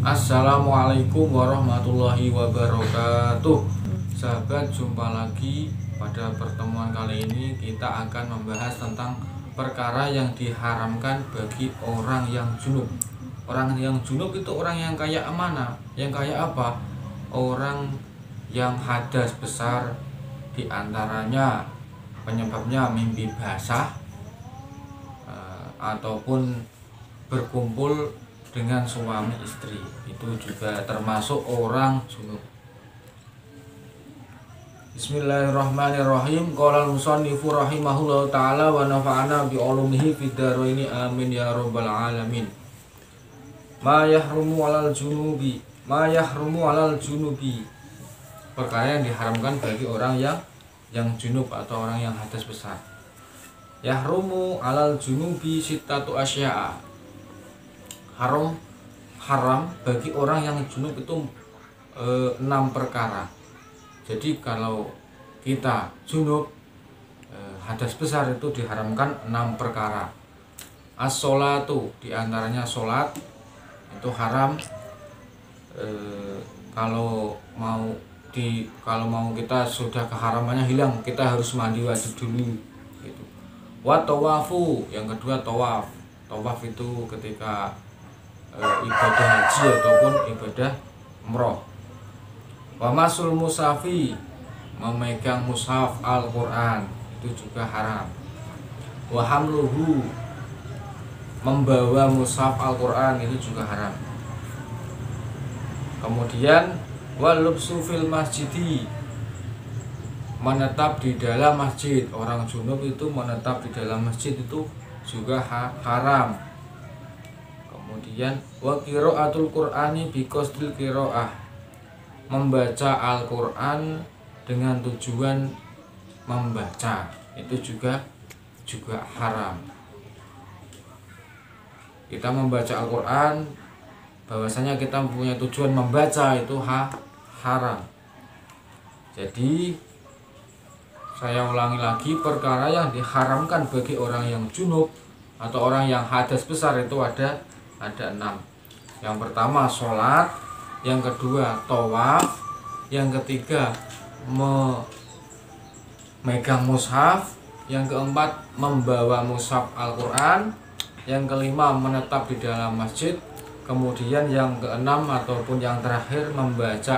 Assalamualaikum warahmatullahi wabarakatuh. Sahabat, jumpa lagi. Pada pertemuan kali ini kita akan membahas tentang perkara yang diharamkan bagi orang yang junub. Orang yang junub itu orang yang kayak mana? Yang kayak apa? Orang yang hadas besar, diantaranya penyebabnya mimpi basah, ataupun berkumpul dengan suami istri, itu juga termasuk orang junub. Bismillahirrahmanirrahim. Qala al-musannifu rahimahullahu ta'ala wa nafa'ana bi ulumihi fid dharaini amin ya rabbal alamin. Ma yahrumu 'alal junubi. Perkara yang diharamkan bagi orang yang junub atau orang yang hadas besar. Yahrumu 'alal junubi sittatu asya'a. Haram bagi orang yang junub itu 6 perkara. Jadi kalau kita junub hadas besar itu diharamkan 6 perkara. As-sholatu, diantaranya sholat itu haram. Kalau mau kita sudah keharamannya hilang, kita harus mandi wajib dulu gitu. Wa tawafu, yang kedua tawaf. Tawaf itu ketika ibadah haji ataupun ibadah umroh. Wa masul musafi, memegang mushaf Al-Qur'an itu juga haram. Wa hamluhu, membawa mushaf Al-Qur'an itu juga haram. Kemudian wa lubsu fil masjidi, menetap di dalam masjid. Orang junub itu menetap di dalam masjid itu juga haram. Kemudian wa qiraatul Qur'ani bi qasdil qiraah, membaca Al-Qur'an dengan tujuan membaca itu juga haram. Kita membaca Al-Qur'an bahwasanya kita punya tujuan membaca itu haram. Jadi saya ulangi lagi, perkara yang diharamkan bagi orang yang junub atau orang yang hadas besar itu ada 6. Yang pertama sholat, yang kedua tawaf, yang ketiga memegang mushaf, yang keempat membawa mushaf Al-Qur'an, yang kelima menetap di dalam masjid, kemudian yang keenam ataupun yang terakhir membaca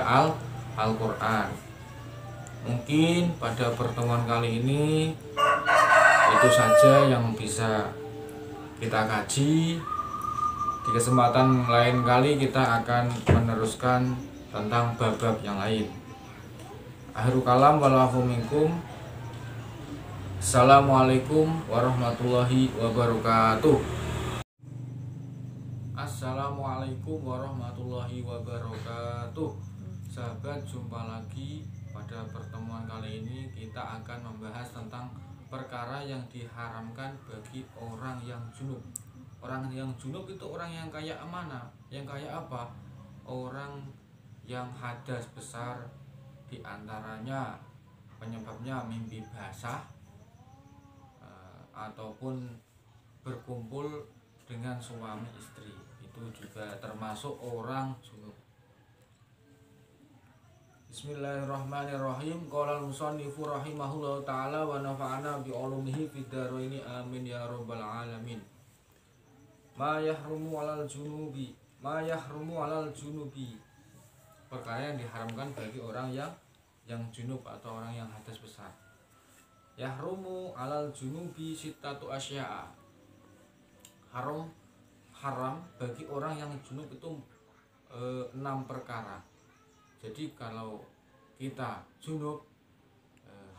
Al-Qur'an. Mungkin pada pertemuan kali ini itu saja yang bisa kita kaji. Di kesempatan lain kali kita akan meneruskan tentang bab-bab yang lain. Akhirul kalam wal afu minkum. Assalamualaikum warahmatullahi wabarakatuh. Assalamualaikum warahmatullahi wabarakatuh. Sahabat, jumpa lagi. Pada pertemuan kali ini kita akan membahas tentang perkara yang diharamkan bagi orang yang junub. Orang yang junub itu orang yang kayak mana? Yang kayak apa? Orang yang hadas besar, diantaranya penyebabnya mimpi basah, ataupun berkumpul dengan suami istri, itu juga termasuk orang junub. Bismillahirrahmanirrahim. Qala al-musannifu rahimahullahu ta'ala wa nafa'ana bi ulumihi fid dharaini amin ya rabbal alamin. Ma yahrumu 'alal junubi. Perkara yang diharamkan bagi orang yang junub atau orang yang hadas besar. Yahrumu 'alal junubi sittatu asya'a. Haram bagi orang yang junub itu 6 perkara. Jadi kalau kita junub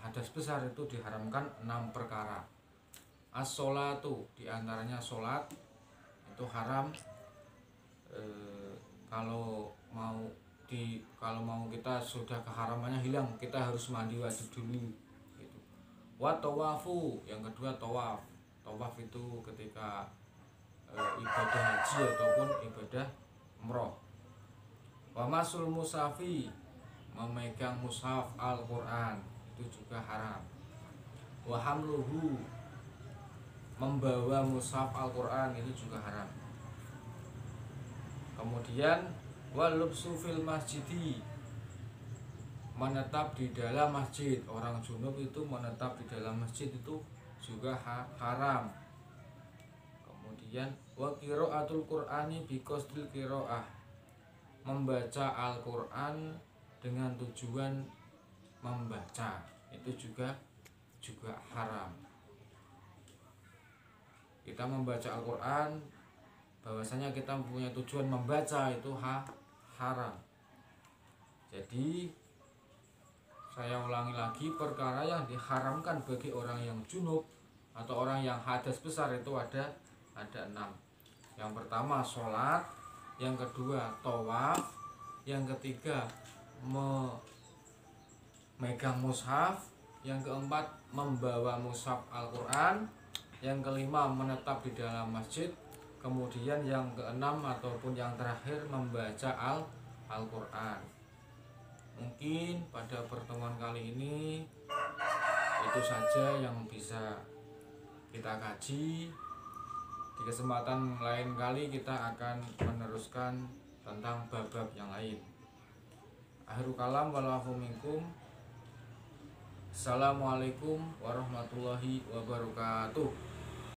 hadas besar itu diharamkan 6 perkara. As-sholatu, diantaranya sholat itu haram. Kalau mau kita sudah keharamannya hilang, kita harus mandi wajib dulu gitu. Wa tawafu, yang kedua tawaf. Tawaf itu ketika ibadah haji ataupun ibadah umroh. Wa masul musafi, memegang mushaf Al-Qur'an itu juga haram. Wa hamluhu, membawa mushaf Al-Qur'an itu juga haram. Kemudian Walubsu fil masjidi, menetap di dalam masjid. Orang junub itu menetap di dalam masjid itu juga haram. Kemudian wa qiraatul qur'ani bi qasdil qiraah, membaca Al-Qur'an dengan tujuan membaca itu juga haram. Kita membaca Al-Qur'an bahwasanya kita punya tujuan membaca itu haram. Jadi saya ulangi lagi, perkara yang diharamkan bagi orang yang junub atau orang yang hadas besar itu ada 6. Yang pertama sholat, yang kedua tawaf, yang ketiga memegang mushaf, yang keempat membawa mushaf Al-Quran, yang kelima menetap di dalam masjid, kemudian yang keenam ataupun yang terakhir membaca Al-Quran. Mungkin pada pertemuan kali ini itu saja yang bisa kita kaji. Di kesempatan lain kali kita akan meneruskan tentang bab-bab yang lain. Akhirul kalam walafu minkum. Assalamualaikum warahmatullahi wabarakatuh.